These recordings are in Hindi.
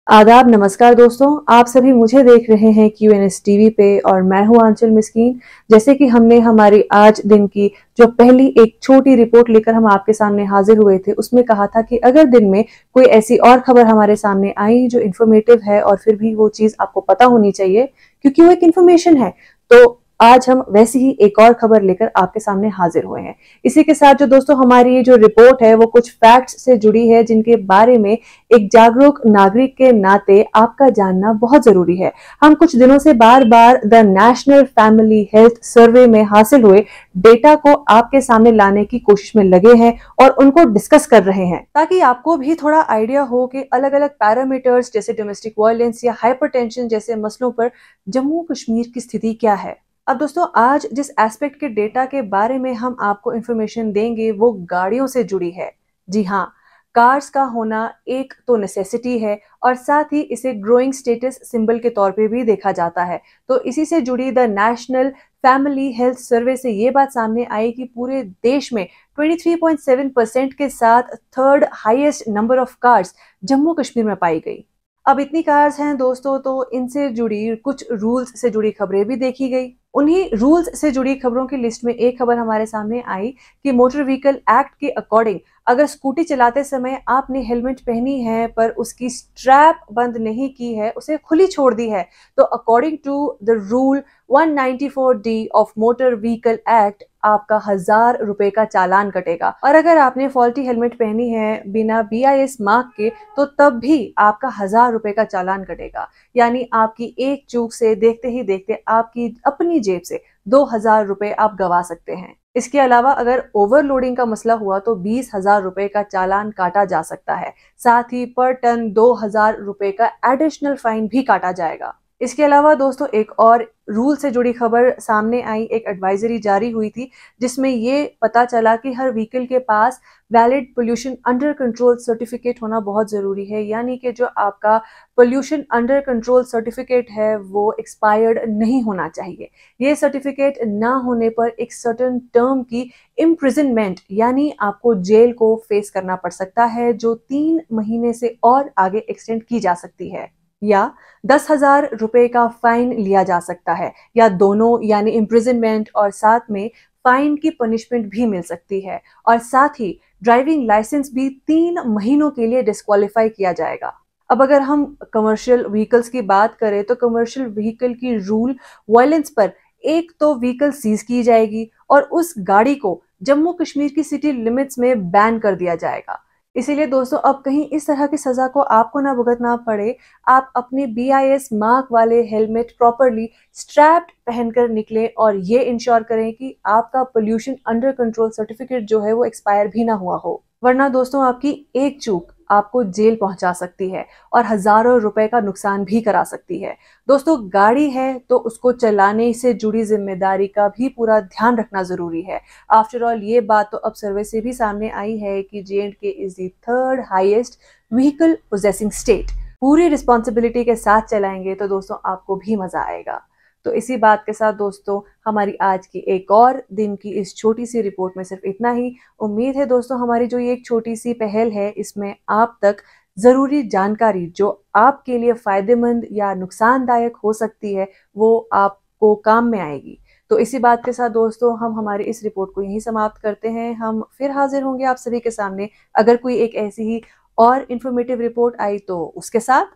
आदाब, नमस्कार दोस्तों। आप सभी मुझे देख रहे हैं QNS टीवी पे और मैं हूं आंचल मिस्कीन। जैसे कि हमने हमारी आज दिन की जो पहली एक छोटी रिपोर्ट लेकर हम आपके सामने हाजिर हुए थे, उसमें कहा था कि अगर दिन में कोई ऐसी और खबर हमारे सामने आई जो इन्फॉर्मेटिव है और फिर भी वो चीज आपको पता होनी चाहिए क्योंकि वो एक इन्फॉर्मेशन है, तो आज हम वैसी ही एक और खबर लेकर आपके सामने हाजिर हुए हैं। इसी के साथ जो दोस्तों हमारी ये जो रिपोर्ट है वो कुछ फैक्ट्स से जुड़ी है जिनके बारे में एक जागरूक नागरिक के नाते आपका जानना बहुत जरूरी है। हम कुछ दिनों से बार बार the National Family Health Survey में हासिल हुए डेटा को आपके सामने लाने की कोशिश में लगे हैं और उनको डिस्कस कर रहे हैं ताकि आपको भी थोड़ा आइडिया हो कि अलग अलग पैरामीटर्स जैसे डोमेस्टिक वायलेंस या हाइपरटेंशन जैसे मसलों पर जम्मू कश्मीर की स्थिति क्या है। अब दोस्तों आज जिस एस्पेक्ट के डेटा के बारे में हम आपको इंफॉर्मेशन देंगे वो गाड़ियों से जुड़ी है। जी हाँ, कार्स का होना एक तो नेसेसिटी है और साथ ही इसे ग्रोइंग स्टेटस सिंबल के तौर पे भी देखा जाता है। तो इसी से जुड़ी द नेशनल फैमिली हेल्थ सर्वे से ये बात सामने आई कि पूरे देश में 23.7% के साथ third highest number of cars Jammu Kashmir में पाई गई। अब इतनी कार्स हैं दोस्तों, तो इनसे जुड़ी कुछ रूल्स से जुड़ी खबरें भी देखी गई। उन्हीं रूल्स से जुड़ी खबरों की लिस्ट में एक खबर हमारे सामने आई कि मोटर व्हीकल एक्ट के अकॉर्डिंग अगर स्कूटी चलाते समय आपने हेलमेट पहनी है पर उसकी स्ट्रैप बंद नहीं की है, उसे खुली छोड़ दी है, तो according to the rule 194D of motor vehicle act आपका 1000 रुपए का चालान कटेगा। और अगर आपने फॉल्टी हेलमेट पहनी है बिना BIS मार्क के, तो तब भी आपका 1000 रुपए का चालान कटेगा। यानी आपकी एक चूक से देखते ही देखते आपकी अपनी जेब से 2000 रुपए आप गवा सकते हैं। इसके अलावा अगर ओवरलोडिंग का मसला हुआ तो 20,000 रुपए का चालान काटा जा सकता है। साथ ही पर टन 2000 रुपए का एडिशनल फाइन भी काटा जाएगा। इसके अलावा दोस्तों एक और रूल से जुड़ी खबर सामने आई। एक एडवाइजरी जारी हुई थी जिसमें ये पता चला कि हर व्हीकल के पास valid pollution under control certificate होना बहुत जरूरी है। यानी कि जो आपका पोल्यूशन अंडर कंट्रोल सर्टिफिकेट है वो एक्सपायर्ड नहीं होना चाहिए। ये सर्टिफिकेट ना होने पर एक सर्टेन टर्म की इम्प्रिजनमेंट यानी आपको जेल को फेस करना पड़ सकता है, जो 3 महीने से और आगे एक्सटेंड की जा सकती है, या 10,000 रुपए का फाइन लिया जा सकता है, या दोनों यानी इम्प्रिजनमेंट और साथ में फाइन की पनिशमेंट भी मिल सकती है। और साथ ही ड्राइविंग लाइसेंस भी 3 महीनों के लिए डिस्क्वालीफाई किया जाएगा। अब अगर हम कमर्शियल व्हीकल्स की बात करें तो कमर्शियल व्हीकल की रूल वायलेंस पर एक तो व्हीकल सीज की जाएगी और उस गाड़ी को जम्मू कश्मीर की सिटी लिमिट्स में बैन कर दिया जाएगा। इसीलिए दोस्तों अब कहीं इस तरह की सजा को आपको ना भुगतना पड़े, आप अपने BIS मार्क वाले हेलमेट प्रॉपरली स्ट्रैप्ड पहनकर निकलें और ये इंश्योर करें कि आपका पोल्यूशन अंडर कंट्रोल सर्टिफिकेट जो है वो एक्सपायर भी ना हुआ हो, वरना दोस्तों आपकी एक चूक आपको जेल पहुंचा सकती है और हजारों रुपए का नुकसान भी करा सकती है। दोस्तों गाड़ी है तो उसको चलाने से जुड़ी जिम्मेदारी का भी पूरा ध्यान रखना जरूरी है। आफ्टर ऑल ये बात तो अब सर्वे से भी सामने आई है कि J&K is the third highest vehicle possessing state. पूरी रिस्पॉन्सिबिलिटी के साथ चलाएंगे तो दोस्तों आपको भी मजा आएगा। तो इसी बात के साथ दोस्तों हमारी आज की एक और दिन की इस छोटी सी रिपोर्ट में सिर्फ इतना ही। उम्मीद है दोस्तों हमारी जो ये एक छोटी सी पहल है इसमें आप तक जरूरी जानकारी जो आपके लिए फायदेमंद या नुकसानदायक हो सकती है वो आपको काम में आएगी। तो इसी बात के साथ दोस्तों हम हमारी इस रिपोर्ट को यहीं समाप्त करते हैं। हम फिर हाजिर होंगे आप सभी के सामने अगर कोई एक ऐसी ही और इंफॉर्मेटिव रिपोर्ट आई तो उसके साथ।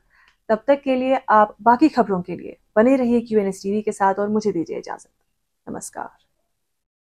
तब तक के लिए आप बाकी खबरों के लिए बने रहिए QNS टीवी के साथ और मुझे दीजिए इजाजत। नमस्कार।